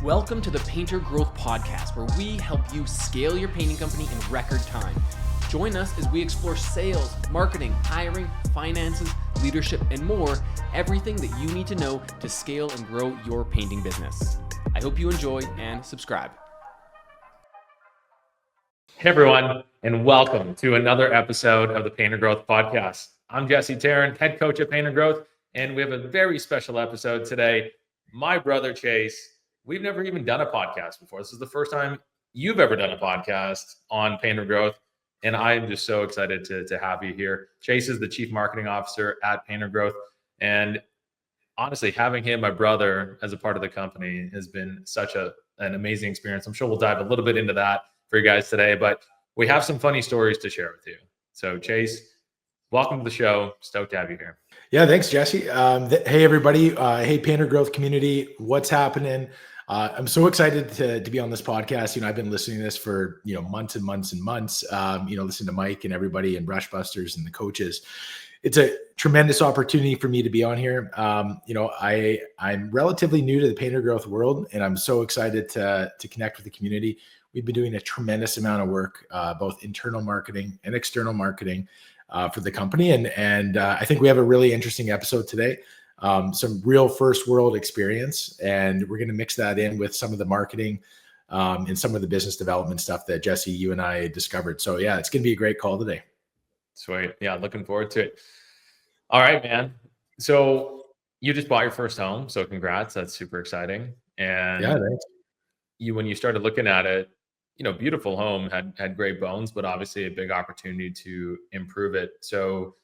Welcome to the Painter Growth Podcast, where we help you scale your painting company in record time. Join us as we explore sales, marketing, hiring, finances, leadership, and more, everything that you need to know to scale and grow your painting business. I hope you enjoy and subscribe. Hey everyone, and welcome to another episode of the Painter Growth Podcast. I'm Jesse Tarrant, head coach at Painter Growth, and we have a very special episode today. My brother Chase, we've never even done a podcast before. This is the first time you've ever done a podcast on Painter Growth, and I am just so excited to have you here. Chase is the Chief Marketing Officer at Painter Growth, and honestly, having him, my brother, as a part of the company has been such an amazing experience. I'm sure we'll dive a little bit into that for you guys today, but we have some funny stories to share with you. So Chase, welcome to the show. Stoked to have you here. Yeah, thanks, Jesse. Hey, everybody. Hey, Painter Growth community. What's happening? I'm so excited to be on this podcast. I've been listening to this for, months and months and months, listen to Mike and everybody and Brushbusters and the coaches. It's a tremendous opportunity for me to be on here. I'm relatively new to the Painter Growth world, and I'm so excited to connect with the community. We've been doing a tremendous amount of work, both internal marketing and external marketing for the company. And I think we have a really interesting episode today. Some real first world experience, and we're going to mix that in with some of the marketing and some of the business development stuff that Jesse, you and I discovered. So yeah, it's going to be a great call today. Sweet. Yeah, looking forward to it. All right, man. So you just bought your first home. So congrats. That's super exciting. And yeah, thanks. When you started looking at it, beautiful home, had great bones, but obviously a big opportunity to improve it. So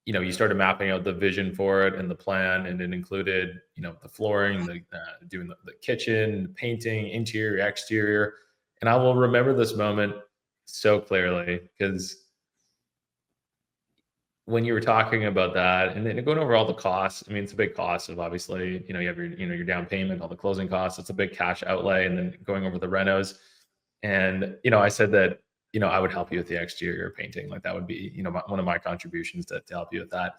you started mapping out the vision for it and the plan, and it included, the flooring, doing the kitchen, the painting, interior, exterior. And I will remember this moment so clearly because when you were talking about that and then going over all the costs, it's a big cost of obviously, you have your down payment, all the closing costs, it's a big cash outlay, and then going over the renos. And, I said that, I would help you with the exterior painting. Like that would be, one of my contributions to help you with that.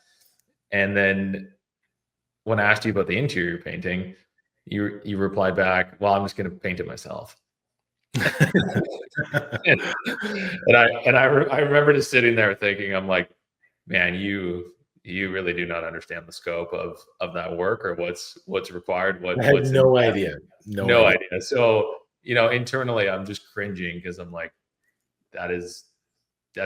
And then when I asked you about the interior painting, you replied back, well, I'm just going to paint it myself. and I remember just sitting there thinking, I'm like, man, you really do not understand the scope of that work or what's required. I had no idea. No idea. So, internally I'm just cringing because I'm like, that's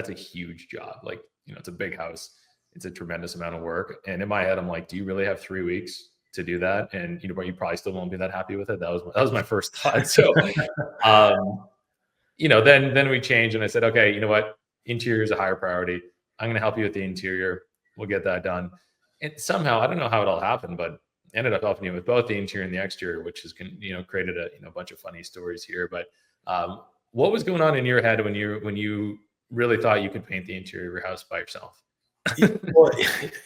a huge job. Like, it's a big house. It's a tremendous amount of work. And in my head, I'm like, do you really have 3 weeks to do that? And, you probably still won't be that happy with it. That was my first thought. So, then we changed and I said, okay, you know what? Interior is a higher priority. I'm going to help you with the interior. We'll get that done. And somehow, I don't know how it all happened, but ended up helping you with both the interior and the exterior, which has, created a bunch of funny stories here. But what was going on in your head when you really thought you could paint the interior of your house by yourself? Well,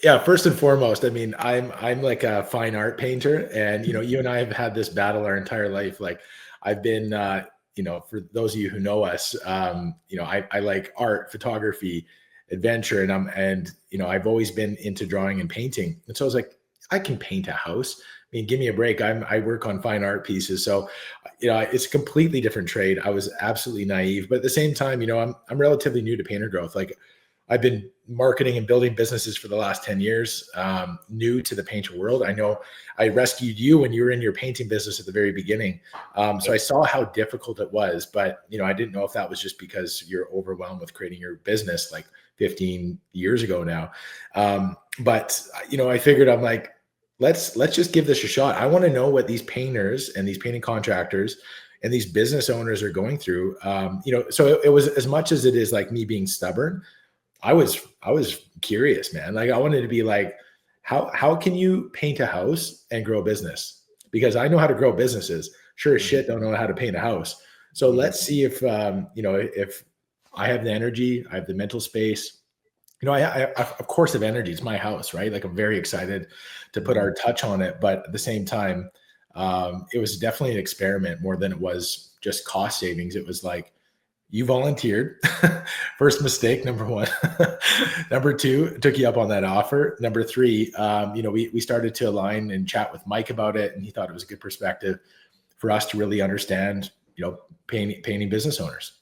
yeah, first and foremost, I'm like a fine art painter, and you and I have had this battle our entire life. Like I've been, for those of you who know us, I like art, photography, adventure, and I've always been into drawing and painting. And so I was like, I can paint a house. Give me a break. I work on fine art pieces. So, it's a completely different trade. I was absolutely naive, but at the same time, I'm relatively new to Painter Growth. Like I've been marketing and building businesses for the last 10 years, new to the painter world. I know I rescued you when you were in your painting business at the very beginning. So I saw how difficult it was, but, I didn't know if that was just because you're overwhelmed with creating your business like 15 years ago now. But, I figured I'm like, let's just give this a shot. I want to know what these painters and these painting contractors and these business owners are going through. So it was, as much as it is like me being stubborn, I was curious, man. Like I wanted to be like, how can you paint a house and grow a business? Because I know how to grow businesses. Sure as shit don't know how to paint a house. So let's see if if I have the energy, I have the mental space. I of course have energy. It's my house, right? Like I'm very excited to put our touch on it, but at the same time, it was definitely an experiment more than it was just cost savings. It was like, you volunteered. First mistake, number one. Number two, took you up on that offer. Number three, we started to align and chat with Mike about it, and he thought it was a good perspective. for us to really understand, painting business owners.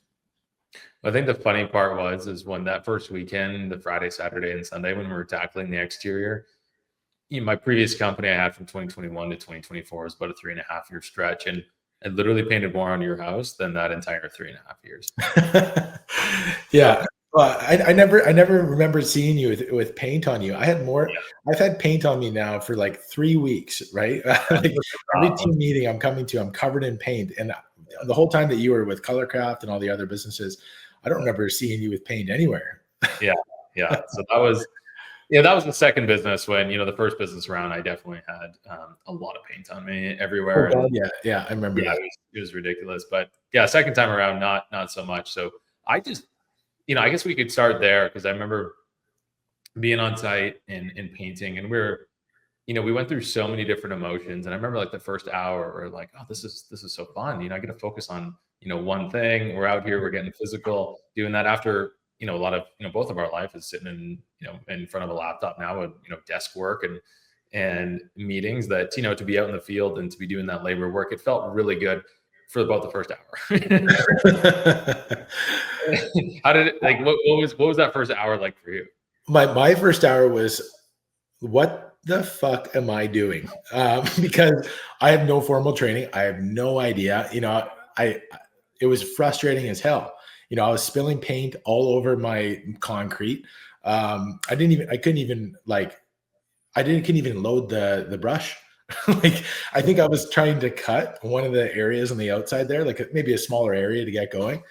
I think the funny part is when that first weekend, the Friday, Saturday, and Sunday, when we were tackling the exterior, my previous company I had from 2021 to 2024 was about a 3.5 year stretch. And I literally painted more on your house than that entire 3.5 years. Yeah. Well, I never remember seeing you with paint on you. I had more. Yeah. I've had paint on me now for like 3 weeks, right? Like every team meeting I'm coming to, I'm covered in paint. And the whole time that you were with Colorcraft and all the other businesses, I don't remember seeing you with paint anywhere. Yeah. So that was the second business when, the first business round, I definitely had a lot of paint on me everywhere. Oh, yeah. I remember that. It was ridiculous. But yeah, second time around, not so much. So I just, I guess we could start there, because I remember being on site and painting, and we went through so many different emotions. And I remember like the first hour, we're like, oh, this is so fun. I get to focus on, one thing. We're out here, we're getting physical, doing that after, a lot of, both of our life is sitting in, in front of a laptop now with, desk work and meetings, that, to be out in the field and to be doing that labor work, it felt really good for about the first hour. How did it, like, what was that first hour like for you? My first hour was, what the fuck am I doing? Because I have no formal training. I have no idea, it was frustrating as hell. I was spilling paint all over my concrete. I couldn't even load the brush. Like, I think I was trying to cut one of the areas on the outside there, like maybe a smaller area to get going.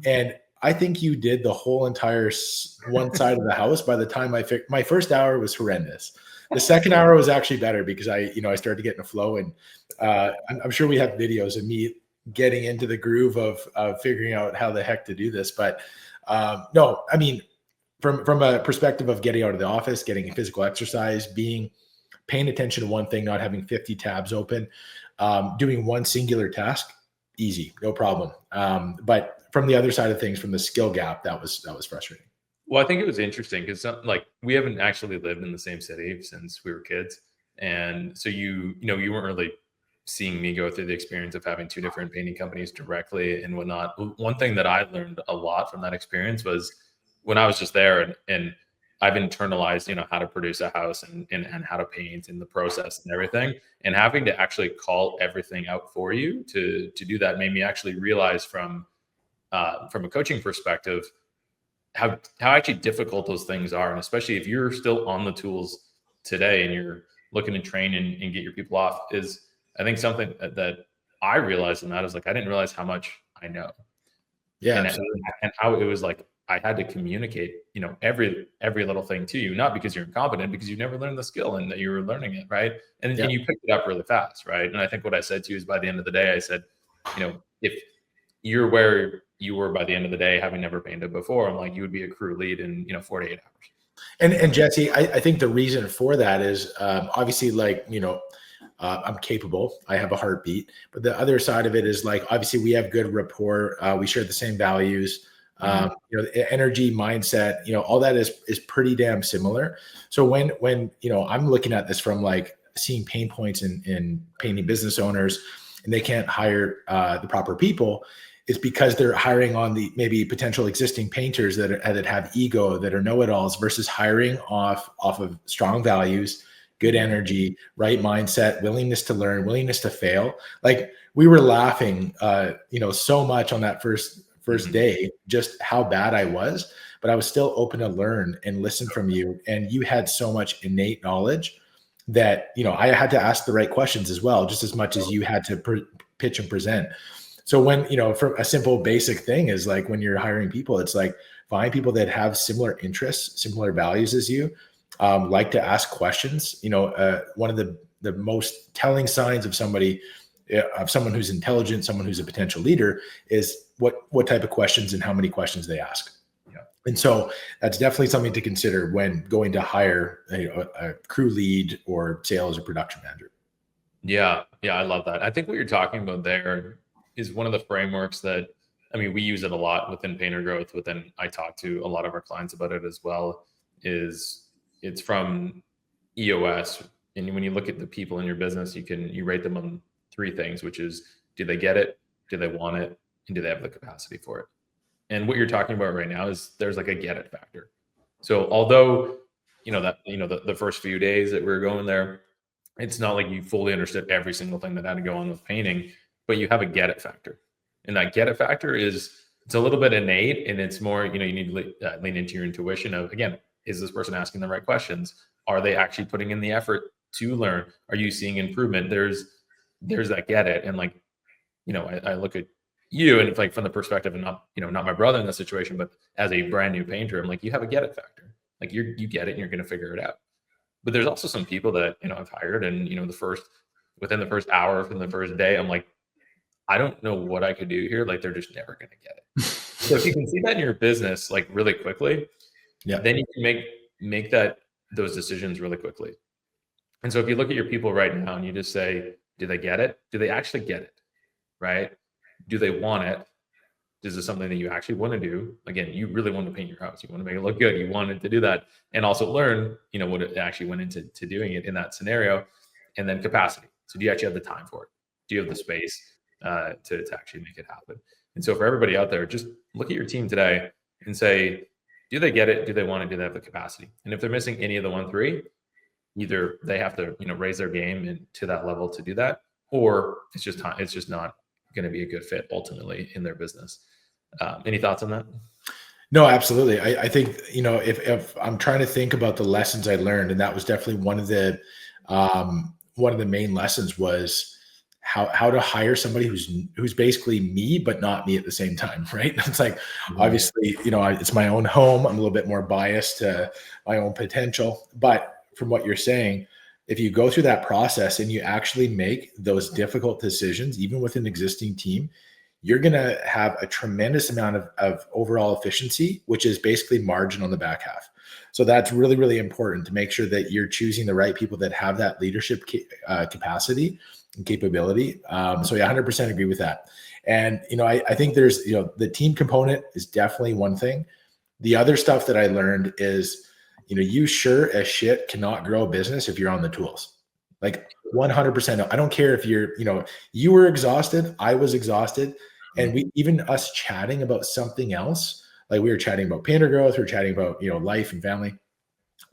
And I think you did the whole entire one side of the house by the time I fixed. My first hour was horrendous. The second hour was actually better, because I started to get in a flow, and I'm sure we have videos of me getting into the groove of figuring out how the heck to do this. But no, I mean, from a perspective of getting out of the office, getting physical exercise, paying attention to one thing, not having 50 tabs open, doing one singular task, easy, no problem. But from the other side of things, from the skill gap, that was frustrating. Well, I think it was interesting because, like, we haven't actually lived in the same city since we were kids. And so you weren't really seeing me go through the experience of having two different painting companies directly and whatnot. One thing that I learned a lot from that experience was when I was just there, and I've internalized, how to produce a house and how to paint and the process and everything, and having to actually call everything out for you to do that made me actually realize from a coaching perspective, how actually difficult those things are. And especially if you're still on the tools today and you're looking to train and get your people off, is I think something that I realized in that is, like, I didn't realize how much I know. Yeah. And how it was like, I had to communicate, every little thing to you, not because you're incompetent, because you never learned the skill and that you were learning it. Right. And you picked it up really fast. Right. And I think what I said to you is, by the end of the day, I said, if you're where you were by the end of the day, having never painted before, I'm like, you would be a crew lead in, 48 hours. And Jesse, I think the reason for that is, obviously, like, I'm capable, I have a heartbeat, but the other side of it is, like, obviously we have good rapport. We share the same values, energy, mindset, all that is pretty damn similar. So when I'm looking at this from, like, seeing pain points in painting business owners, and they can't hire the proper people, it's because they're hiring on the maybe potential existing painters that have ego, that are know-it-alls, versus hiring off of strong values, good energy, right mindset, willingness to learn, willingness to fail. Like, we were laughing, so much on that first day, just how bad I was, but I was still open to learn and listen from you. And you had so much innate knowledge that, I had to ask the right questions as well, just as much as you had to pitch and present. So when, for a simple basic thing is, like, when you're hiring people, it's like, find people that have similar interests, similar values as you, like to ask questions. One of the most telling signs of someone who's intelligent, someone who's a potential leader, is what type of questions and how many questions they ask. Yeah. And so that's definitely something to consider when going to hire a crew lead or sales or production manager. Yeah. I love that. I think what you're talking about there is one of the frameworks that, we use it a lot within Painter Growth, but then I talk to a lot of our clients about it as well. It's from EOS. And when you look at the people in your business, you rate them on three things, which is Do they get it? Do they want it? And do they have the capacity for it? And what you're talking about right now is there's like a get it factor. So although, the first few days that we were going there, it's not like you fully understood every single thing that had to go on with painting, but you have a get it factor. And that get it factor it's a little bit innate, and it's more, you need to lean into your intuition of, again, is this person asking the right questions? Are they actually putting in the effort to learn? Are you seeing improvement? There's that get it. And like, I look at you, and it's like from the perspective of not my brother in this situation, but as a brand new painter, I'm like, you have a get it factor. Like you get it and you're going to figure it out. But there's also some people that, I've hired, and, within the first hour from the first day, I'm like, I don't know what I could do here. Like, they're just never going to get it. So if you can see that in your business, like really quickly, then you can make those decisions really quickly. And so if you look at your people right now and you just say, do they get it? Do they actually get it? Right? Do they want it? Is this something that you actually want to do? Again, you really want to paint your house. You want to make it look good. You wanted to do that and also learn, what it actually went into doing it in that scenario. And then capacity. So do you actually have the time for it? Do you have the space to actually make it happen? And so for everybody out there, just look at your team today and say, do they get it? Do they want it? Do they have the capacity? And if they're missing any of the 1-3, either they have to, raise their game and to that level to do that, or it's just not going to be a good fit ultimately in their business. Any thoughts on that? No, absolutely. I think, if I'm trying to think about the lessons I learned, and that was definitely one of the main lessons was how to hire somebody who's basically me, but not me at the same time. Right. It's like, obviously, it's my own home. I'm a little bit more biased to my own potential, but from what you're saying, if you go through that process and you actually make those difficult decisions, even with an existing team, you're going to have a tremendous amount of overall efficiency, which is basically margin on the back half. So that's really, really important to make sure that you're choosing the right people that have that leadership capacity and capability. So yeah, 100% agree with that. And, I think there's, the team component is definitely one thing. The other stuff that I learned is, you sure as shit cannot grow a business if you're on the tools. Like 100%. I don't care if you're, you were exhausted. I was exhausted. And even us chatting about something else, like we were chatting about painter growth, we were chatting about, life and family.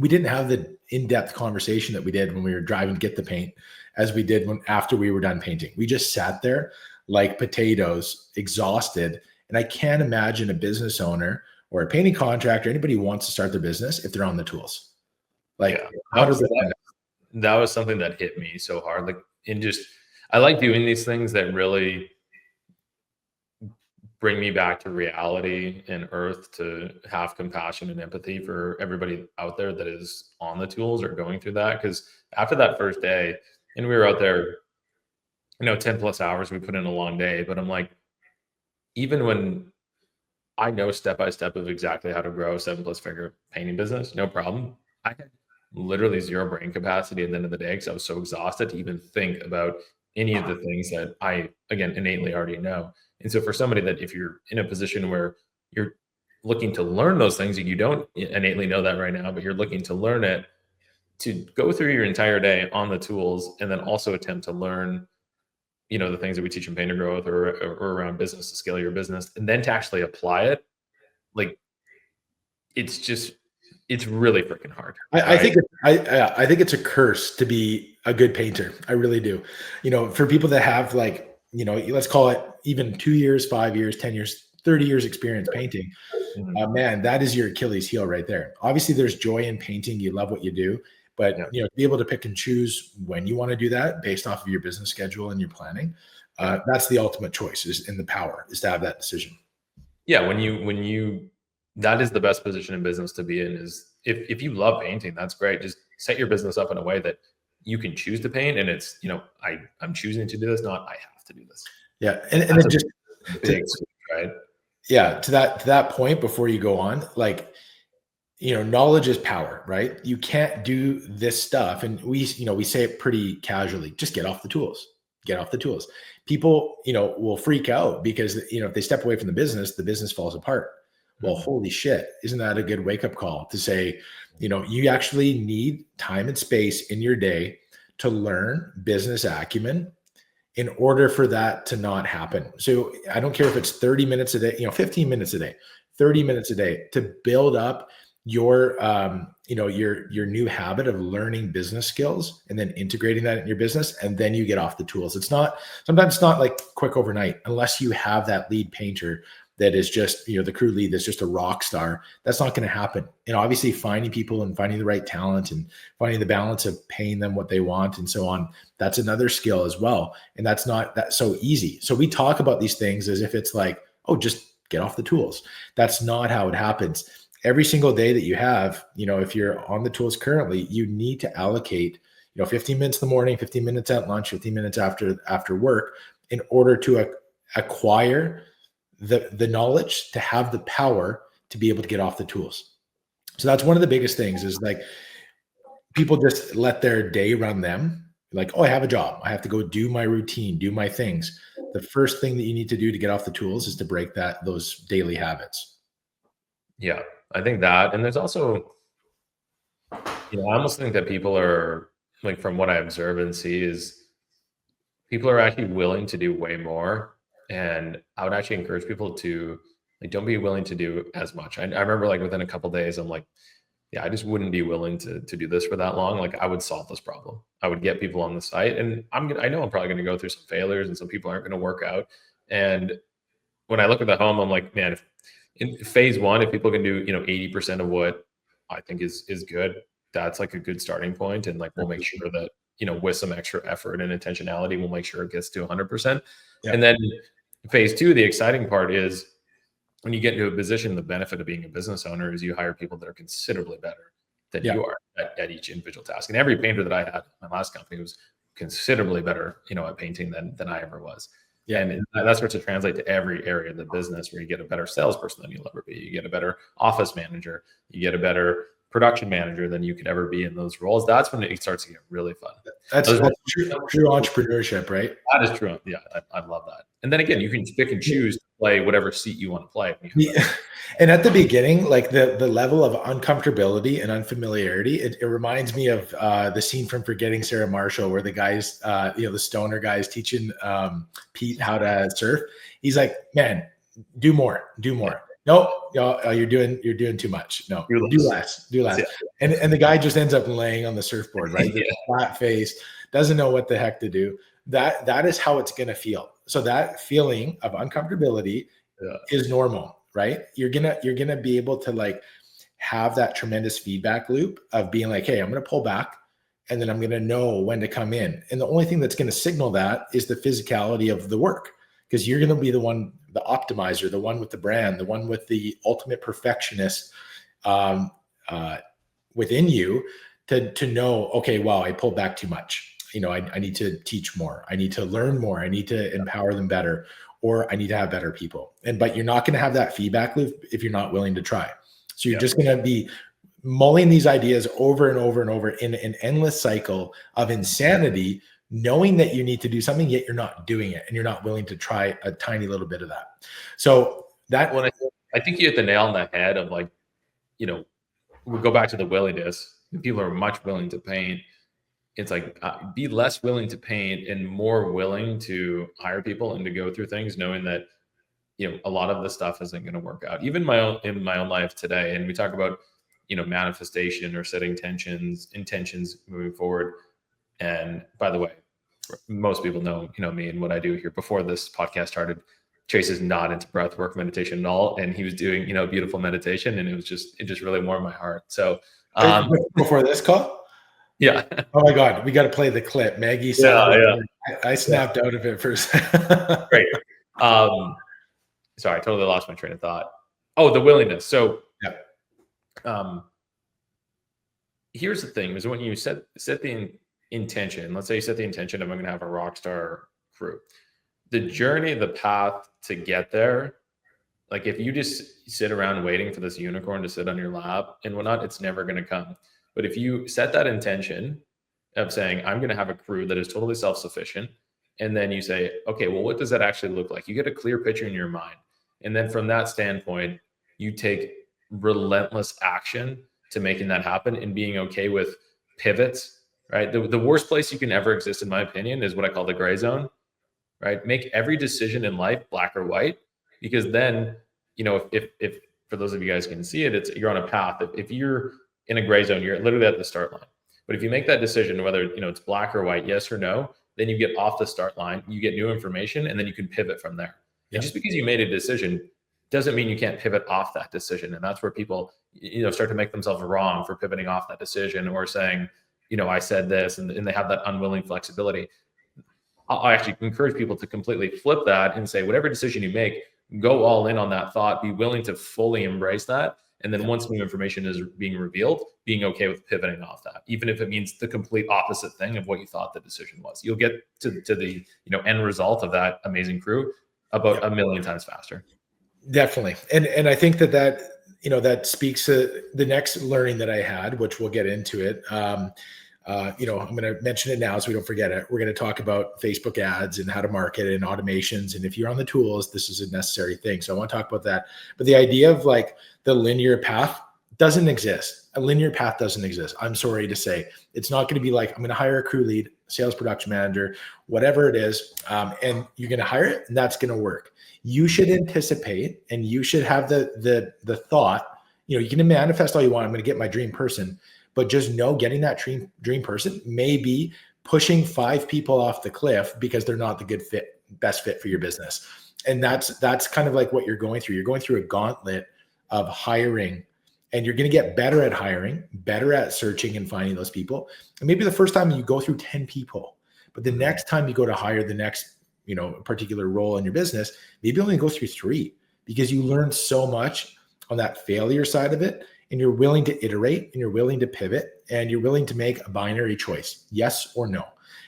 We didn't have the in-depth conversation that we did when we were driving to get the paint as we did after we were done painting. We just sat there like potatoes, exhausted. And I can't imagine a business owner or a painting contractor, anybody who wants to start their business if they're on the tools. Like 100%. That was something that hit me so hard. Like I like doing these things that really bring me back to reality and earth, to have compassion and empathy for everybody out there that is on the tools or going through that. Because after that first day, and we were out there, 10 plus hours, we put in a long day, but I'm like, even when I know step-by-step of exactly how to grow a 7+ figure painting business, no problem. I had literally zero brain capacity at the end of the day because I was so exhausted to even think about any of the things that I, again, innately already know. And so for somebody that, if you're in a position where you're looking to learn those things, you don't innately know that right now, but you're looking to learn it, to go through your entire day on the tools and then also attempt to learn, the things that we teach in painter growth or around business to scale your business, and then to actually apply it, like it's really freaking hard. I think it's a curse to be a good painter. I really do. For people that have let's call it even 2 years, 5 years, 10 years, 30 years experience painting, man, that is your Achilles heel right there. Obviously there's joy in painting. You love what you do, but to be able to pick and choose when you want to do that based off of your business schedule and your planning, that's the ultimate choice, and the power is to have that decision. Yeah. When you, that is the best position in business to be in, is if you love painting, that's great. Just set your business up in a way that you can choose to paint. And it's, I'm choosing to do this, not I have to do this. Yeah. And then just big switch, right? Yeah. To that point, before you go on, knowledge is power, right? You can't do this stuff. And we say it pretty casually, just get off the tools. People, will freak out because, if they step away from the business falls apart. Well, holy shit. Isn't that a good wake-up call to say, you actually need time and space in your day to learn business acumen in order for that to not happen. So I don't care if it's 30 minutes a day, 15 minutes a day, 30 minutes a day, to build up your your new habit of learning business skills and then integrating that in your business, and then you get off the tools. Sometimes it's not like quick overnight, unless you have that lead painter that is just, the crew lead that's just a rock star. That's not going to happen. And obviously finding people and finding the right talent and finding the balance of paying them what they want and so on, that's another skill as well. And that's not that so easy. So we talk about these things as if it's like, oh, just get off the tools. That's not how it happens. Every single day that you have, if you're on the tools currently, you need to allocate, 15 minutes in the morning, 15 minutes at lunch, 15 minutes after work, in order to acquire the knowledge, to have the power to be able to get off the tools. So that's one of the biggest things, is like people just let their day run them. Like, oh, I have a job, I have to go do my routine, do my things. The first thing that you need to do to get off the tools is to break those daily habits. Yeah, I think that, and there's also, I almost think that people are, like, from what I observe and see, is people are actually willing to do way more. And I would actually encourage people to, like, don't be willing to do as much. I remember, like, within a couple of days, I'm like, yeah, I just wouldn't be willing to do this for that long. Like, I would solve this problem. I would get people on the site, and I know I'm probably going to go through some failures and some people aren't going to work out. And when I look at the home, I'm like, man, if in phase one, if people can do, 80% of what I think is good, that's like a good starting point. And like, we'll make sure that, with some extra effort and intentionality, we'll make sure it gets to 100%. Yeah. And then phase two, the exciting part is when you get into a position, the benefit of being a business owner is you hire people that are considerably better than you are at each individual task. And every painter that I had in my last company was considerably better, at painting than I ever was. Yeah. And that starts to translate to every area of the business, where you get a better salesperson than you'll ever be. You get a better office manager. You get a better production manager than you could ever be in those roles. That's when it starts to get really fun. That's true entrepreneurship, right? That is true. Yeah, I love that. And then again, you can pick and choose to play whatever seat you want to play. Yeah. And at the beginning, like the level of uncomfortability and unfamiliarity, it reminds me of the scene from Forgetting Sarah Marshall, where the guys, the stoner guys teaching Pete how to surf. He's like, man, do more. No, you're doing too much. No, do less. Yeah. And the guy just ends up laying on the surfboard, right? Yeah. Flat face, doesn't know what the heck to do. That is how it's going to feel. So that feeling of uncomfortability is normal, right? You're gonna be able to, like, have that tremendous feedback loop of being like, hey, I'm going to pull back, and then I'm going to know when to come in. And the only thing that's going to signal that is the physicality of the work, because you're going to be the one, the optimizer, the one with the brand, the one with the ultimate perfectionist within you to know, okay, wow, I pulled back too much. I need to teach more. I need to learn more. I need to empower them better, or I need to have better people. But you're not going to have that feedback loop if you're not willing to try. So you're just going to be mulling these ideas over and over and over in an endless cycle of insanity, knowing that you need to do something, yet you're not doing it, and you're not willing to try a tiny little bit of that. So that one, I think you hit the nail on the head of, like, we'll go back to the willingness. People are much willing to paint. It's like, be less willing to paint and more willing to hire people and to go through things, knowing that, a lot of the stuff isn't going to work out. Even in my own life today. And we talk about, manifestation or setting intentions moving forward. And by the way, most people know, me and what I do here. Before this podcast started, Chase is not into breath work meditation at all. And he was doing, beautiful meditation, and it just really warmed my heart. So before this call? Yeah. Oh my God, we got to play the clip. Maggie said, I snapped out of it for a second. Great. Sorry, I totally lost my train of thought. Oh, the willingness. So here's the thing, is when you set the intention, let's say you set the intention of, I'm going to have a rock star crew. The journey, the path to get there, like, if you just sit around waiting for this unicorn to sit on your lap and whatnot, it's never going to come. But if you set that intention of saying, I'm going to have a crew that is totally self-sufficient, and then you say, okay, well, what does that actually look like? You get a clear picture in your mind. And then from that standpoint, you take relentless action to making that happen, and being okay with pivots, right? The worst place you can ever exist, in my opinion, is what I call the gray zone. right? Make every decision in life black or white, because then, if for those of you guys can see it, you're on a path. If you're in a gray zone, you're literally at the start line. But if you make that decision, whether it's black or white, yes or no, then you get off the start line, you get new information, and then you can pivot from there. And just because you made a decision doesn't mean you can't pivot off that decision. And that's where people, start to make themselves wrong for pivoting off that decision, or saying, I said this, and they have that unwilling flexibility. I actually encourage people to completely flip that and say, whatever decision you make, go all in on that thought, be willing to fully embrace that. And then once new information is being revealed, being okay with pivoting off that, even if it means the complete opposite thing of what you thought the decision was. You'll get to the end result of that amazing crew about a million times faster. Definitely. And I think that speaks to the next learning that I had, which we'll get into it. I'm going to mention it now so we don't forget it. We're going to talk about Facebook ads and how to market and automations. And if you're on the tools, this is a necessary thing. So I want to talk about that. But the idea of like the linear path doesn't exist. A linear path doesn't exist. I'm sorry to say. It's not going to be like, I'm going to hire a crew lead, sales production manager, whatever it is. And you're going to hire it and that's going to work. You should anticipate, and you should have the thought, you can manifest all you want. I'm going to get my dream person. But just know getting that dream person may be pushing 5 people off the cliff because they're not the best fit for your business. And that's kind of like what you're going through. You're going through a gauntlet of hiring, and you're going to get better at hiring, better at searching and finding those people. And maybe the first time you go through 10 people, but the next time you go to hire the next, particular role in your business, maybe only go through 3, because you learn so much on that failure side of it. And you're willing to iterate, and you're willing to pivot, and you're willing to make a binary choice, yes or no.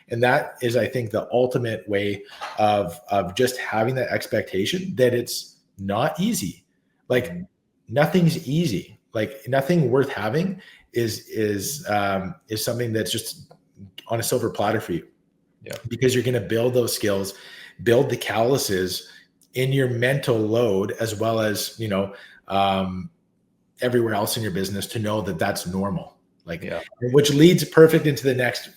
And that is, I think, the ultimate way of just having that expectation that it's not easy. Like nothing's easy. Like nothing worth having is something that's just on a silver platter for you. Yeah. Because you're going to build those skills, build the calluses in your mental load, as well as everywhere else in your business, to know that that's normal. Which leads perfect into the next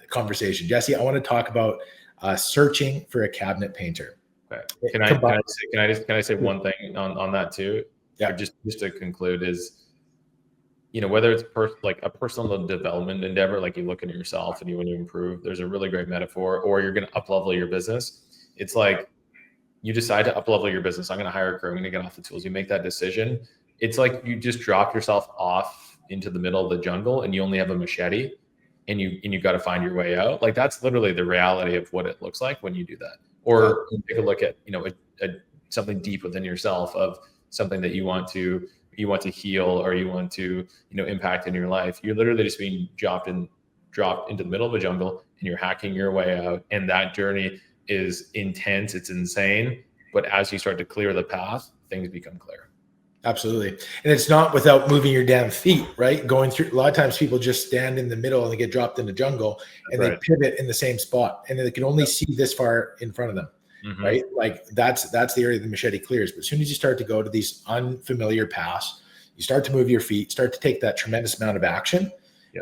conversation. Jesse, I want to talk about searching for a cabinet painter. Okay. Can I say one thing on that too? Yeah. Just to conclude is, whether it's like a personal development endeavor, like you look into yourself and you want to improve, there's a really great metaphor, or you're going to up-level your business. It's like you decide to up-level your business. I'm going to hire a crew. I'm going to get off the tools. You make that decision. It's like you just drop yourself off into the middle of the jungle, and you only have a machete, and you got to find your way out. Like that's literally the reality of what it looks like when you do that. Or take a look at, something deep within yourself, of something that you want to heal, or you want to, impact in your life. You're literally just being dropped into the middle of a jungle, and you're hacking your way out. And that journey is intense. It's insane. But as you start to clear the path, things become clear. Absolutely. And it's not without moving your damn feet, right? Going through, a lot of times people just stand in the middle and they get dropped in the jungle, and they pivot in the same spot, and they can only see this far in front of them, right? Like that's the area the machete clears. But as soon as you start to go to these unfamiliar paths, you start to move your feet, start to take that tremendous amount of action.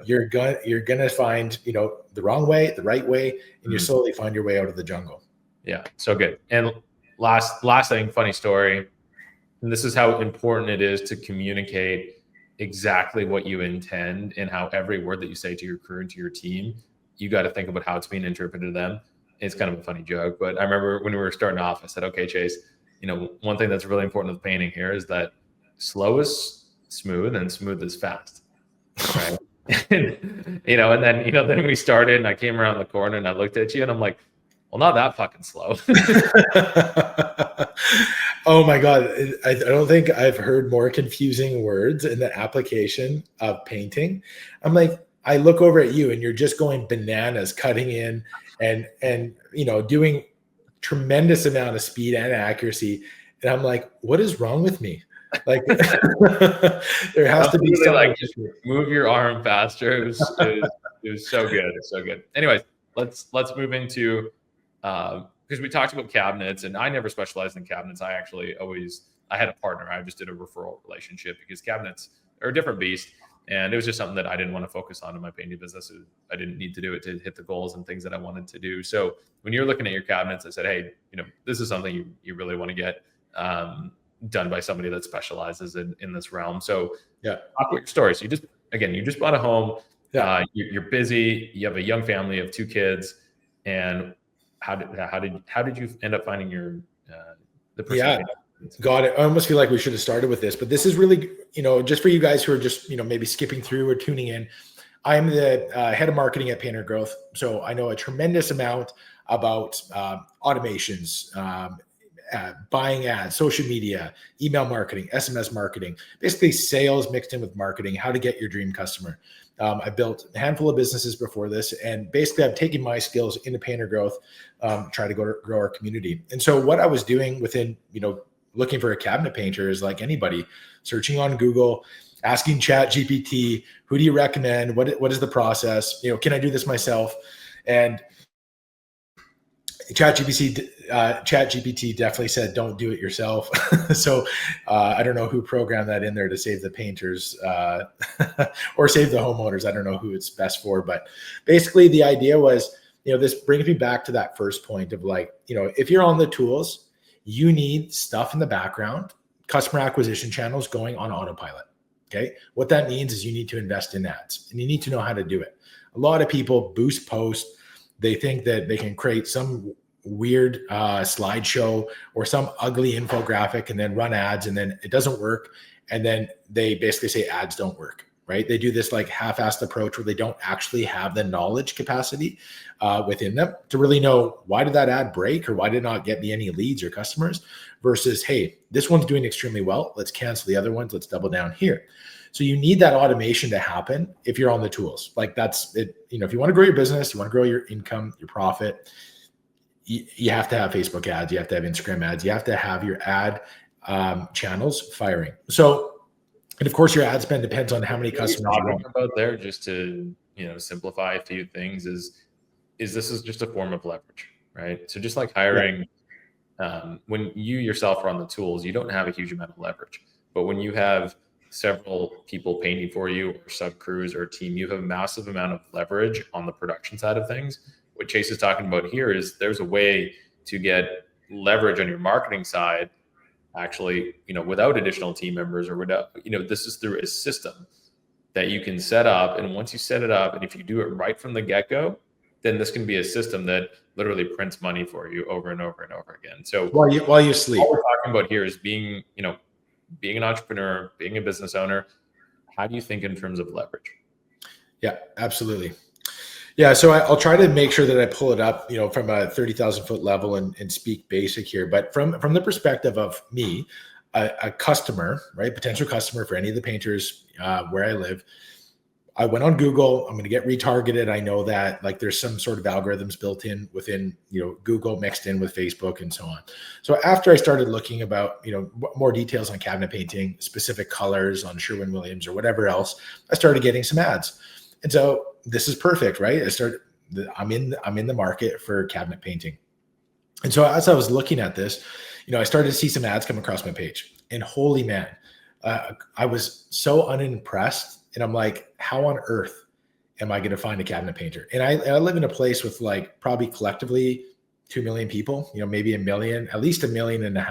You're going to find, the wrong way, the right way, and you slowly find your way out of the jungle. Yeah. So good. And last thing, funny story. And this is how important it is to communicate exactly what you intend, and how every word that you say to your crew and to your team, you got to think about how it's being interpreted to them. It's kind of a funny joke, but I remember when we were starting off, I said, okay, Chase, one thing that's really important with painting here is that slow is smooth and smooth is fast. Right. And then we started, and I came around the corner and I looked at you and I'm like, well, not that fucking slow. Oh my God. I don't think I've heard more confusing words in the application of painting. I'm like, I look over at you and you're just going bananas, cutting in and doing tremendous amount of speed and accuracy. And I'm like, what is wrong with me? Like there has to be something. Like, just move your arm faster. It was so good. It's so good. Anyways, let's move into, because we talked about cabinets, and I never specialized in cabinets. I had a partner. I just did a referral relationship, because cabinets are a different beast. And it was just something that I didn't want to focus on in my painting business. I didn't need to do it to hit the goals and things that I wanted to do. So when you're looking at your cabinets, I said, hey, this is something you really want to get done by somebody that specializes in this realm. So talk about your stories. You just bought a home. You're busy. You have a young family of 2 kids. And how did you end up finding the person? Got it. I almost feel like we should have started with this, but this is really, just for you guys who are just, maybe skipping through or tuning in. I'm the head of marketing at Painter Growth. So I know a tremendous amount about automations, buying ads, social media, email marketing, SMS marketing, basically sales mixed in with marketing, how to get your dream customer. I built a handful of businesses before this, and basically I've taken my skills into Painter Growth, try to grow our community. And so what I was doing within, looking for a cabinet painter is like anybody, searching on Google, asking Chat GPT, who do you recommend? What is the process? Can I do this myself? And Chat GPT definitely said, don't do it yourself. So I don't know who programmed that in there to save the painters or save the homeowners. I don't know who it's best for, but basically the idea was, this brings me back to that first point of like, if you're on the tools, you need stuff in the background, customer acquisition channels going on autopilot. Okay. What that means is you need to invest in ads and you need to know how to do it. A lot of people boost post. They think that they can create some weird slideshow or some ugly infographic and then run ads, and then it doesn't work. And then they basically say ads don't work, right? They do this like half-assed approach where they don't actually have the knowledge capacity within them to really know, why did that ad break, or why did it not get me any leads or customers, versus, hey, this one's doing extremely well. Let's cancel the other ones. Let's double down here. So you need that automation to happen if you're on the tools. Like that's it. If you want to grow your business, you want to grow your income, your profit, you have to have Facebook ads. You have to have Instagram ads. You have to have your ad channels firing. So, and of course your ad spend depends on how many customers you want. About there, just to, simplify a few things is this is just a form of leverage, right? So just like hiring, when you yourself are on the tools, you don't have a huge amount of leverage, but when you have several people painting for you, or sub crews, or a team, you have a massive amount of leverage on the production side of things. What Chase is talking about here is there's a way to get leverage on your marketing side, actually, without additional team members, or without, this is through a system that you can set up. And once you set it up, and if you do it right from the get-go, then this can be a system that literally prints money for you over and over and over again. So while you sleep, what we're talking about here is being an entrepreneur, being a business owner. How do you think in terms of leverage? Yeah, absolutely. Yeah. So I'll try to make sure that I pull it up, from a 30,000 foot level and speak basic here, but from the perspective of me, a customer, right? Potential customer for any of the painters where I live. I went on Google. I'm going to get retargeted. I know that like there's some sort of algorithms built in within, Google mixed in with Facebook and so on. So after I started looking about, more details on cabinet painting, specific colors on Sherwin-Williams or whatever else, I started getting some ads. And so this is perfect, right? I'm in the market for cabinet painting. And so as I was looking at this, I started to see some ads come across my page, and holy man, I was so unimpressed. And I'm like, how on earth am I going to find a cabinet painter? And I live in a place with like probably collectively 2 million people, maybe 1 million, at least 1.5 million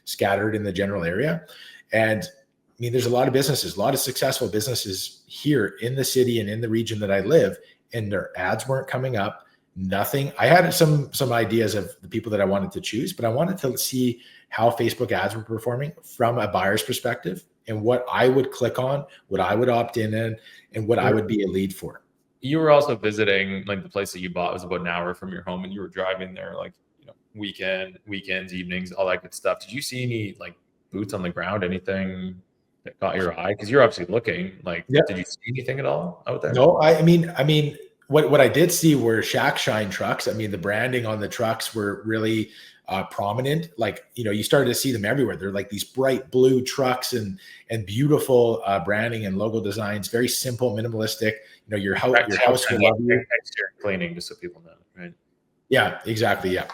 scattered in the general area. And I mean, there's a lot of businesses, a lot of successful businesses here in the city and in the region that I live, and their ads weren't coming up. Nothing. I had some ideas of the people that I wanted to choose, but I wanted to see how Facebook ads were performing from a buyer's perspective, and what I would click on, what I would opt in, and what I would be a lead for. You were also visiting, like the place that you bought was about an hour from your home, and you were driving there like, weekends, evenings, all that good stuff. Did you see any like boots on the ground, anything that caught your eye? Because you're obviously looking. Like, Did you see anything at all out there? No, I mean, what I did see were Shack Shine trucks. I mean, the branding on the trucks were really prominent. Like, you started to see them everywhere. They're like these bright blue trucks and beautiful branding and logo designs. Very simple, minimalistic. Your house will love you. Exterior cleaning, just so people know, right? Yeah, exactly. Yeah.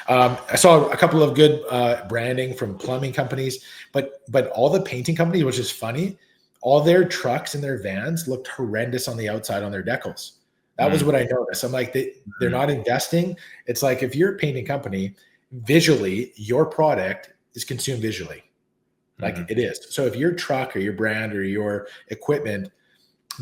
I saw a couple of good branding from plumbing companies, but all the painting companies, which is funny, all their trucks and their vans looked horrendous on the outside on their decals. That was what I noticed. I'm like, they're not investing. It's like, if you're a painting company, visually, your product is consumed visually. Like it is. So if your truck or your brand or your equipment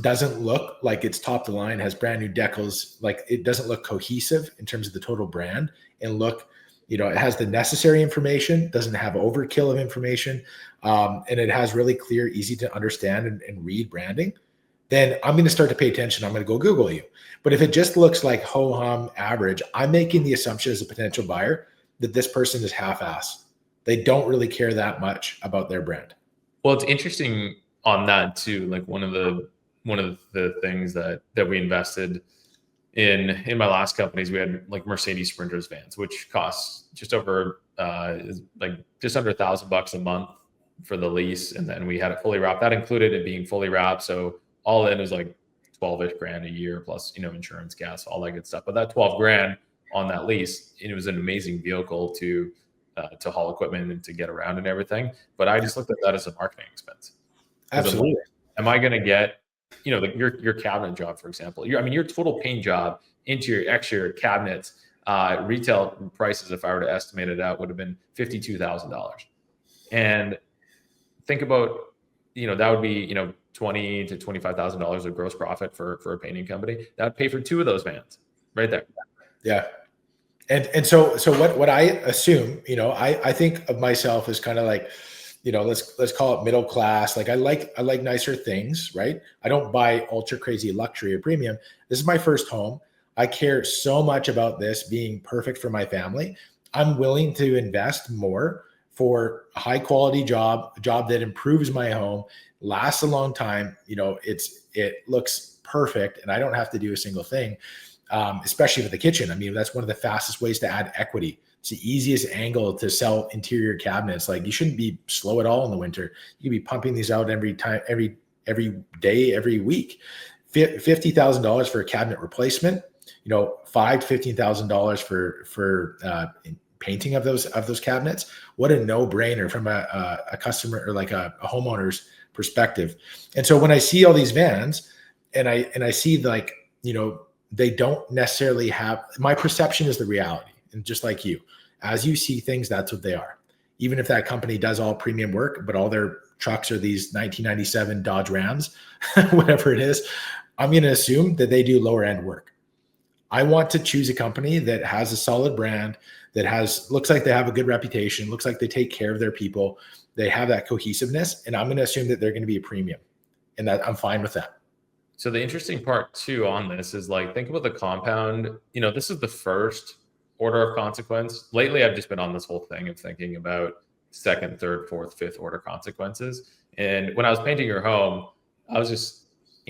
doesn't look like it's top of the line, has brand new decals, like it doesn't look cohesive in terms of the total brand, and look, it has the necessary information, doesn't have overkill of information, and it has really clear, easy to understand and read branding, then I'm going to start to pay attention. I'm going to go Google you. But if it just looks like ho-hum average, I'm making the assumption as a potential buyer that this person is half-ass. They don't really care that much about their brand. Well, it's interesting on that too. Like one of the things that we invested in my last companies, we had like Mercedes Sprinters vans, which costs just over just under $1,000 a month for the lease, and then we had it fully wrapped. That included it being fully wrapped, so all in is like 12-ish grand a year plus insurance, gas, all that good stuff. But that 12 grand on that lease, it was an amazing vehicle to haul equipment and to get around and everything. But I just looked at that as a marketing expense. Absolutely. Am I going to get, your cabinet job, for example, your total paint job, interior, exterior cabinets, retail prices, if I were to estimate it out, would have been $52,000. And think about, that would be, $20,000 to $25,000 of gross profit for a painting company. That would pay for 2 of those vans right there. Yeah. And so what I assume, I think of myself as kind of like, let's call it middle class. Like I like nicer things, right? I don't buy ultra crazy luxury or premium. This is my first home. I care so much about this being perfect for my family. I'm willing to invest more for a high quality job that improves my home, lasts a long time. It looks perfect and I don't have to do a single thing. Especially for the kitchen. That's one of the fastest ways to add equity. It's the easiest angle to sell interior cabinets. Like you shouldn't be slow at all in the winter. You can be pumping these out every time, every day, every week. $50,000 for a cabinet replacement. $5,000 to $15,000 for painting of those cabinets. What a no-brainer from a customer or like a homeowner's perspective. And so when I see all these vans, and I see like they don't necessarily have, my perception is the reality. And just like you, as you see things, that's what they are. Even if that company does all premium work, but all their trucks are these 1997 Dodge Rams, whatever it is, I'm going to assume that they do lower end work. I want to choose a company that has a solid brand, that looks like they have a good reputation, looks like they take care of their people. They have that cohesiveness. And I'm going to assume that they're going to be a premium, and that I'm fine with that. So the interesting part too on this is like, think about the compound, this is the first order of consequence. Lately, I've just been on this whole thing of thinking about second, third, fourth, fifth order consequences. And when I was painting your home, I was just,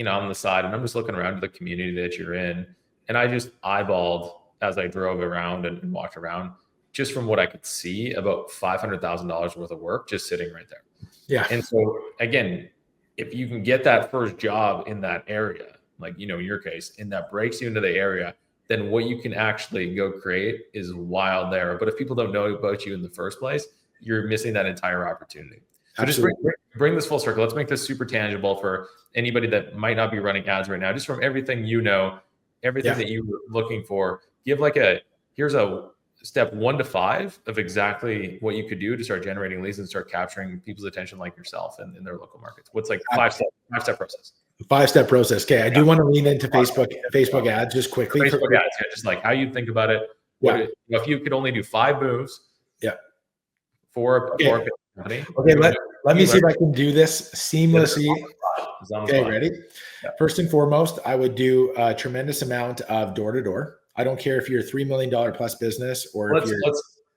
on the side, and I'm just looking around to the community that you're in. And I just eyeballed as I drove around and walked around, just from what I could see, about $500,000 worth of work just sitting right there. Yeah. And so again, if you can get that first job in that area, like, in your case, and that breaks you into the area, then what you can actually go create is wild there. But if people don't know about you in the first place, you're missing that entire opportunity. So just bring this full circle. Let's make this super tangible for anybody that might not be running ads right now. Just from everything everything that you're looking for, give here's a step 1 to 5 of exactly what you could do to start generating leads and start capturing people's attention like yourself in their local markets. What's like 5-step process? 5-step process. Okay. I do want to lean into Facebook ads just quickly. Facebook ads, just like how you think about it. If you could only do 5 moves for a company. Okay. Let me see if I can do this seamlessly. Okay. Ready? Yeah. First and foremost, I would do a tremendous amount of door-to-door. I don't care if you're a $3 million plus business or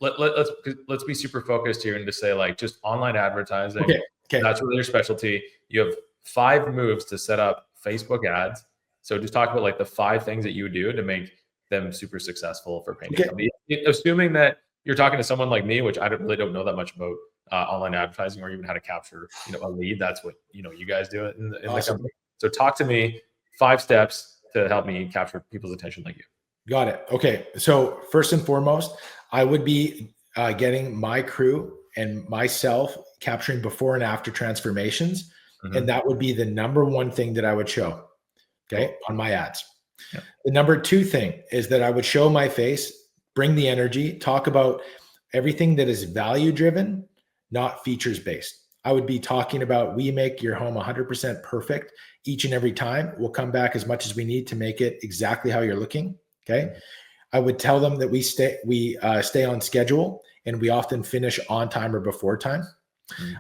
let's be super focused here and just say like just online advertising. Okay. That's really your specialty. You have 5 moves to set up Facebook ads. So just talk about like the 5 things that you would do to make them super successful for painting company. Assuming that you're talking to someone like me, which I really don't know that much about online advertising or even how to capture a lead. That's what you guys do in the company. So talk to me 5 steps to help me capture people's attention like you. Got it. Okay. So first and foremost, I would be getting my crew and myself capturing before and after transformations And that would be the number one thing that I would show, okay, on my ads. The number two thing is that I would show my face, bring the energy, talk about everything that is value driven, not features based. I would be talking about, we make your home 100% perfect each and every time. We'll come back as much as we need to make it exactly how you're looking. Okay. I would tell them that we stay on schedule, and we often finish on time or before time.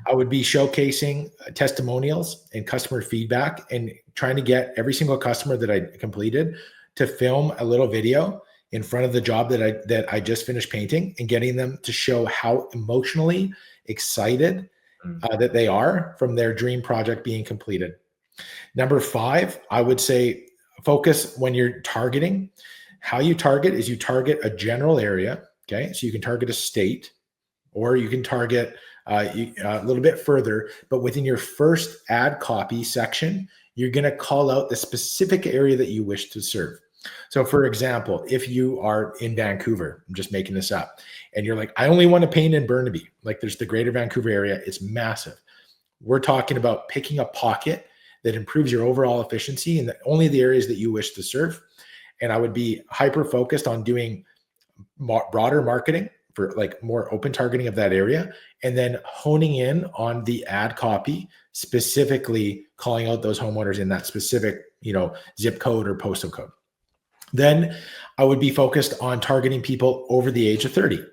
I would be showcasing testimonials and customer feedback, and trying to get every single customer that I completed to film a little video in front of the job that I just finished painting, and getting them to show how emotionally excited that they are from their dream project being completed. Number 5, I would say, focus when you're targeting. How you target is you target a general area. Okay. So you can target a state, or you can target a little bit further, but within your first ad copy section, you're going to call out the specific area that you wish to serve. So for example, if you are in Vancouver, I'm just making this up, and you're like, I only want to paint in Burnaby, like there's the greater Vancouver area, it's massive. We're talking about picking a pocket that improves your overall efficiency in only the areas that you wish to serve. And I would be hyper focused on doing broader marketing for like more open targeting of that area, and then honing in on the ad copy, specifically calling out those homeowners in that specific, zip code or postal code. Then I would be focused on targeting people over the age of 30,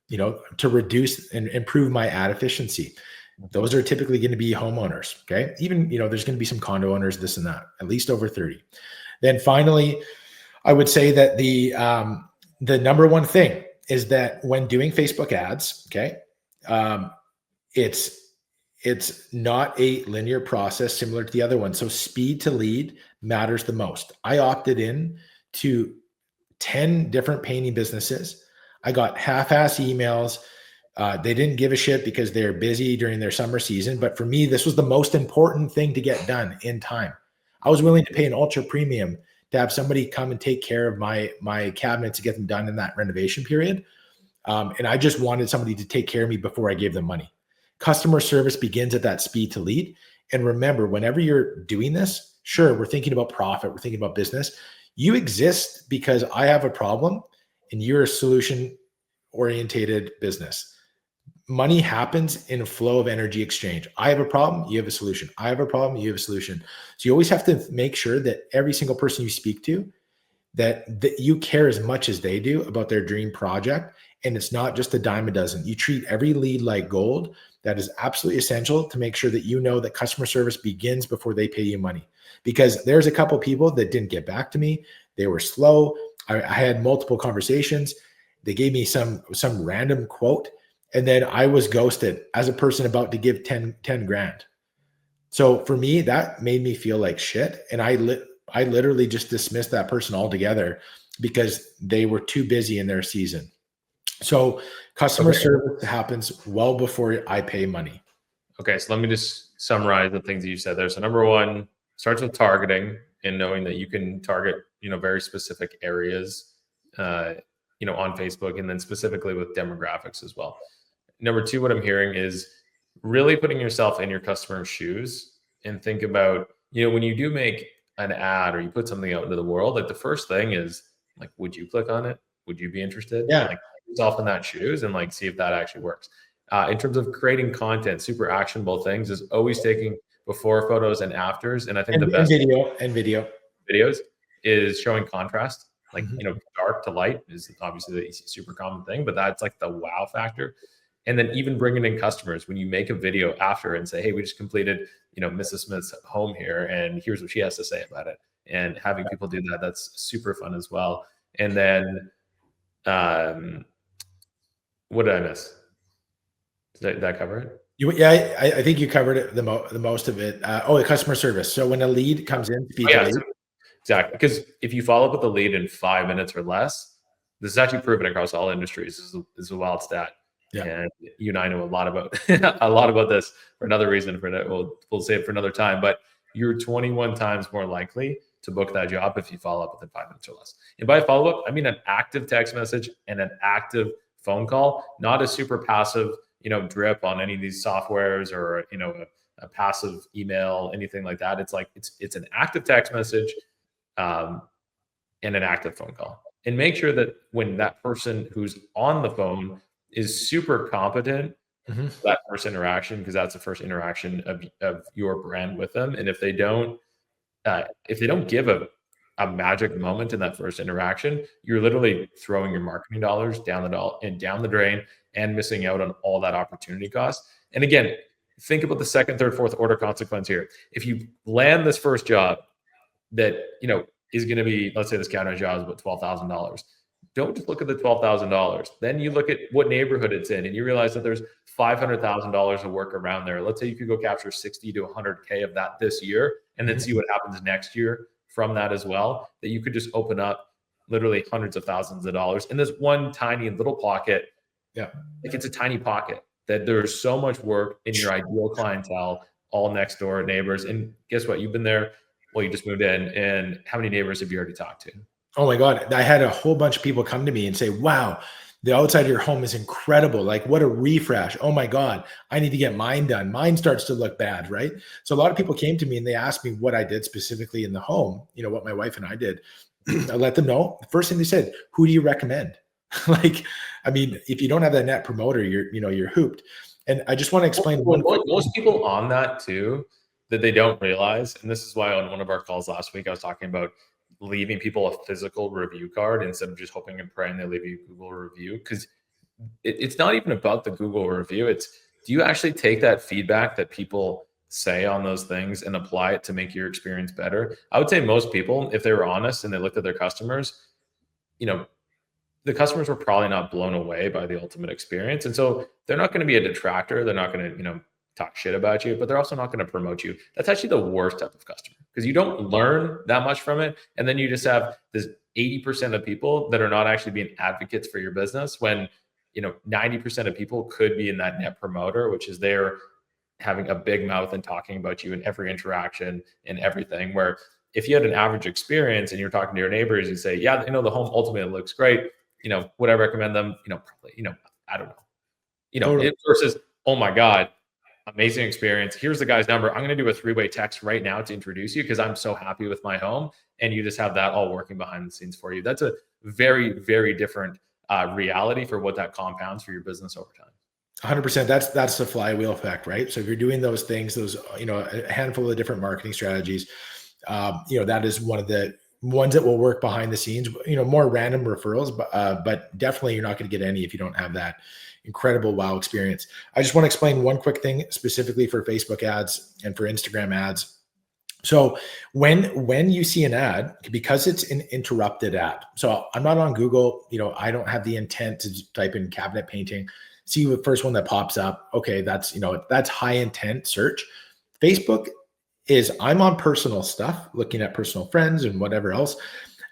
to reduce and improve my ad efficiency. Those are typically going to be homeowners. Okay. Even, there's going to be some condo owners, this and that, at least over 30. Then finally, I would say that the number one thing is that when doing Facebook ads, okay, it's not a linear process similar to the other one. So speed to lead matters the most. I opted in to 10 different painting businesses. I got half-ass emails. They didn't give a shit because they're busy during their summer season. But for me, this was the most important thing to get done in time. I was willing to pay an ultra premium to have somebody come and take care of my cabinets to get them done in that renovation period. And I just wanted somebody to take care of me before I gave them money. Customer service begins at that speed to lead. And remember, whenever you're doing this, sure, we're thinking about profit, we're thinking about business. You exist because I have a problem and you're a solution-orientated business. Money happens in a flow of energy exchange. I have a problem, you have a solution. I have a problem, you have a solution. So you always have to make sure that every single person you speak to, that you care as much as they do about their dream project. And it's not just a dime a dozen. You treat every lead like gold. That is absolutely essential to make sure that that customer service begins before they pay you money. Because there's a couple people that didn't get back to me. They were slow. I had multiple conversations. They gave me some random quote. And then I was ghosted as a person about to give 10 grand. So for me, that made me feel like shit. And I literally just dismissed that person altogether because they were too busy in their season. So customer service happens well before I pay money. Okay. So let me just summarize the things that you said there. So number 1 starts with targeting and knowing that you can target, very specific areas, on Facebook, and then specifically with demographics as well. Number 2, what I'm hearing is really putting yourself in your customer's shoes and think about, when you do make an ad or you put something out into the world, like the first thing is like, would you click on it? Would you be interested? Yeah. Like put yourself in that shoes and like see if that actually works. In terms of creating content, super actionable things is always taking before photos and afters. And I think the best video videos is showing contrast. Like, dark to light is obviously the super common thing, but that's like the wow factor. And then even bringing in customers when you make a video after and say, hey, we just completed, Mrs. Smith's home here, and here's what she has to say about it. And having people do that, that's super fun as well. And then, what did I miss? Did that cover it? I think you covered it, the most of it. The customer service. So when a lead comes in, exactly. Because if you follow up with the lead in 5 minutes or less, this is actually proven across all industries. This is a wild stat. Yeah. And you and I know a lot about this for another reason. We'll save it for another time. But you're 21 times more likely to book that job if you follow up within 5 minutes or less. And by follow up, I mean an active text message and an active phone call, not a super passive, drip on any of these softwares or a passive email, anything like that. It's like it's an active text message and an active phone call. And make sure that when that person who's on the phone is super competent, that first interaction, because that's the first interaction of your brand with them. And if they don't give a magic moment in that first interaction, you're literally throwing your marketing dollars down the drain and missing out on all that opportunity cost. And again, think about the second, third, fourth order consequence here. If you land this first job that, is going to be, let's say this counter job is about $12,000. Don't just look at the $12,000. Then you look at what neighborhood it's in, and you realize that there's $500,000 of work around there. Let's say you could go capture 60 to 100K of that this year, and then see what happens next year from that as well. That you could just open up literally hundreds of thousands of dollars in this one tiny little pocket. Yeah, like it's a tiny pocket. That there's so much work in your ideal clientele, all next door neighbors. And guess what? You've been there. Well, you just moved in, and how many neighbors have you already talked to? Oh my God. I had a whole bunch of people come to me and say, wow, the outside of your home is incredible. Like, what a refresh. Oh my God, I need to get mine done. Mine starts to look bad, right? So a lot of people came to me and they asked me what I did specifically in the home, what my wife and I did. I let them know. The first thing they said, who do you recommend? Like, I mean, if you don't have that net promoter, you're hooped. And I just want to explain. Most people on that too, that they don't realize. And this is why on one of our calls last week, I was talking about leaving people a physical review card instead of just hoping and praying they leave you a Google review. Because it's not even about the Google review. It's, do you actually take that feedback that people say on those things and apply it to make your experience better? I would say most people, if they were honest and they looked at their customers, the customers were probably not blown away by the ultimate experience. And so they're not going to be a detractor. They're not going to, talk shit about you, but they're also not going to promote you. That's actually the worst type of customer, because you don't learn that much from it. And then you just have this 80% of people that are not actually being advocates for your business, when 90% of people could be in that net promoter, which is they're having a big mouth and talking about you in every interaction and everything. Where if you had an average experience and you're talking to your neighbors, you say, yeah, the home ultimately looks great. Would I recommend them? Probably, I don't know, Totally. Versus, oh my God, amazing experience. Here's the guy's number. I'm going to do a 3-way text right now to introduce you because I'm so happy with my home. And you just have that all working behind the scenes for you. That's a very, very different reality for what that compounds for your business over time. 100%. That's the flywheel effect, right? So if you're doing those things, a handful of different marketing strategies, that is one of the ones that will work behind the scenes, more random referrals, but definitely you're not going to get any if you don't have that incredible wow experience. I just want to explain one quick thing specifically for Facebook ads and for Instagram ads. So when you see an ad, because it's an interrupted ad, so I'm not on Google, I don't have the intent to type in cabinet painting, see the first one that pops up. Okay, that's high intent search. Facebook is, I'm on personal stuff, looking at personal friends and whatever else.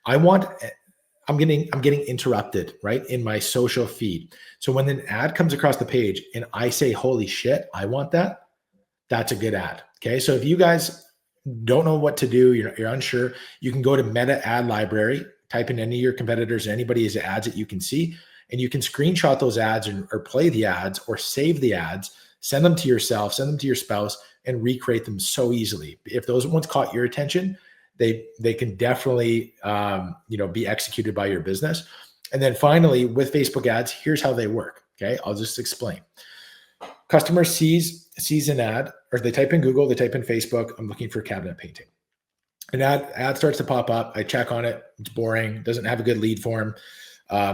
I'm getting interrupted, right, in my social feed. So when an ad comes across the page and I say, holy shit, I want that, that's a good ad. Okay. So if you guys don't know what to do, you're unsure, you can go to Meta Ad Library, type in any of your competitors, anybody's ads that you can see, and you can screenshot those ads or play the ads or save the ads, send them to yourself, send them to your spouse, and recreate them so easily. If those ones caught your attention, they can definitely be executed by your business. And then finally, with Facebook ads, here's how they work. Okay, I'll just explain. Customer sees an ad, or they type in Google, they type in Facebook, I'm looking for cabinet painting. An ad starts to pop up. I check on it. It's boring. Doesn't have a good lead form.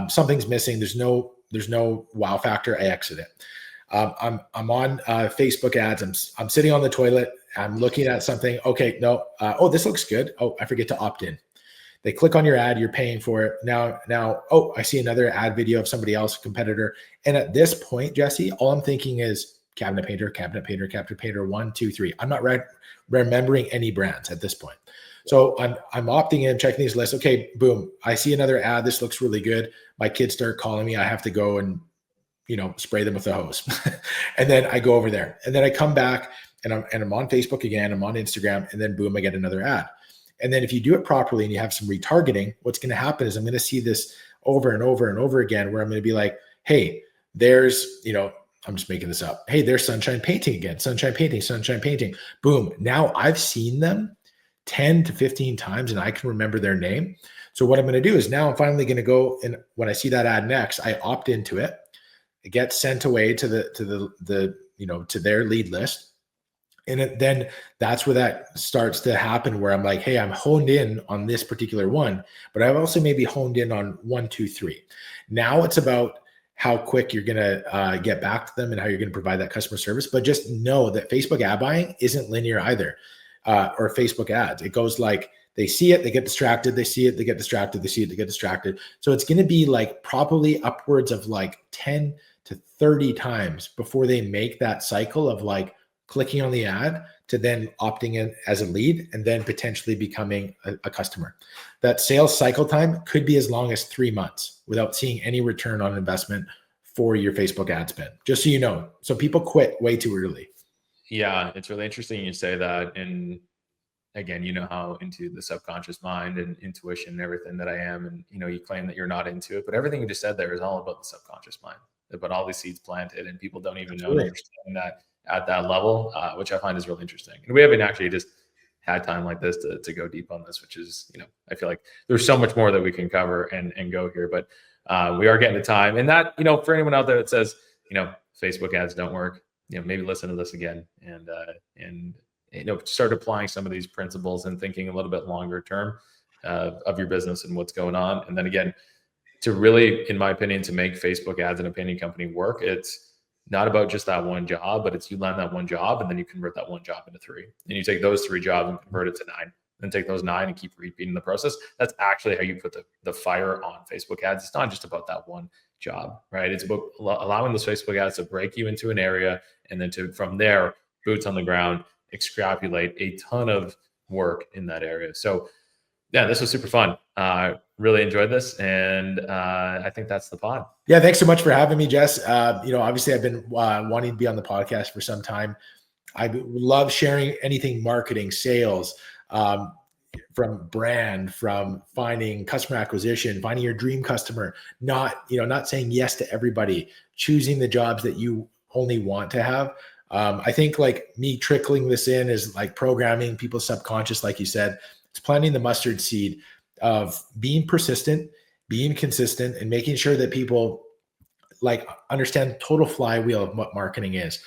Something's missing. There's no wow factor. I exit it. I'm on Facebook ads. I'm sitting on the toilet. I'm looking at something. Okay, no. Oh, this looks good. Oh, I forget to opt in. They click on your ad. You're paying for it. Now, oh, I see another ad video of somebody else, a competitor. And at this point, Jesse, all I'm thinking is cabinet painter, 1, 2, 3. I'm not remembering any brands at this point. So I'm opting in, checking these lists. Okay, boom. I see another ad. This looks really good. My kids start calling me. I have to go and spray them with a hose. And then I go over there, and then I come back and I'm on Facebook again, I'm on Instagram, and then boom, I get another ad. And then if you do it properly and you have some retargeting, what's going to happen is I'm going to see this over and over and over again, where I'm going to be like, hey, there's, I'm just making this up. Hey, there's Sunshine Painting again. Sunshine Painting, Sunshine Painting. Boom. Now I've seen them 10 to 15 times and I can remember their name. So what I'm going to do is now I'm finally going to go, and when I see that ad next, I opt into it. It gets sent away to to their lead list. And then that's where that starts to happen, where I'm like, hey, I'm honed in on this particular one, but I've also maybe honed in on 1, 2, 3. Now it's about how quick you're going to get back to them and how you're going to provide that customer service. But just know that Facebook ad buying isn't linear either, or Facebook ads. It goes like, they see it, they get distracted, they see it, they get distracted, they see it, they get distracted. So it's going to be like probably upwards of like 10 to 30 times before they make that cycle of like clicking on the ad to then opting in as a lead and then potentially becoming a customer. That sales cycle time could be as long as 3 months without seeing any return on investment for your Facebook ad spend, just so you know. So people quit way too early. Yeah, it's really interesting you say that. And again, you know how into the subconscious mind and intuition and everything that I am. And, you claim that you're not into it, but everything you just said there is all about the subconscious mind, about all these seeds planted, and people don't even know and understand that at that level, which I find is really interesting. And we haven't actually just had time like this to go deep on this, which is, I feel like there's so much more that we can cover and go here, but we are getting the time. And that, for anyone out there that says, Facebook ads don't work, maybe listen to this again and start applying some of these principles and thinking a little bit longer term of your business and what's going on. And then again, to really, in my opinion, to make Facebook ads and a painting company work, it's not about just that one job, but it's you land that one job and then you convert that one job into 3. And you take those 3 jobs and convert it to 9, then take those 9 and keep repeating the process. That's actually how you put the fire on Facebook ads. It's not just about that one job, right? It's about allowing those Facebook ads to break you into an area and then from there, boots on the ground, extrapolate a ton of work in that area. So yeah, this was super fun. Really enjoyed this. And I think that's the pod. Yeah. Thanks so much for having me, Jess. Obviously I've been wanting to be on the podcast for some time. I love sharing anything marketing, sales, from brand, from finding customer acquisition, finding your dream customer, not saying yes to everybody, choosing the jobs that you only want to have. I think like me trickling this in is like programming people's subconscious, like you said. It's planting the mustard seed of being persistent, being consistent, and making sure that people like understand total flywheel of what marketing is.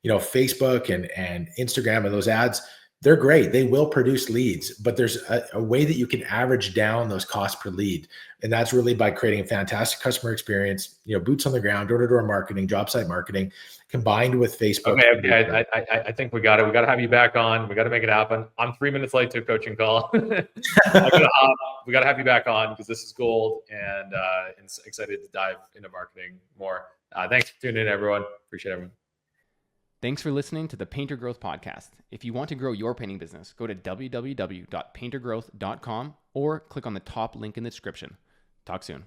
Facebook and Instagram and those ads, they're great. They will produce leads, but there's a way that you can average down those costs per lead. And that's really by creating a fantastic customer experience, boots on the ground, door-to-door marketing, job site marketing, combined with Facebook. Okay. I think we got it. We got to have you back on. We got to make it happen. I'm 3 minutes late to a coaching call. We got to have you back on because this is gold, and excited to dive into marketing more. Thanks for tuning in, everyone. Appreciate everyone. Thanks for listening to the Painter Growth Podcast. If you want to grow your painting business, go to www.paintergrowth.com or click on the top link in the description. Talk soon.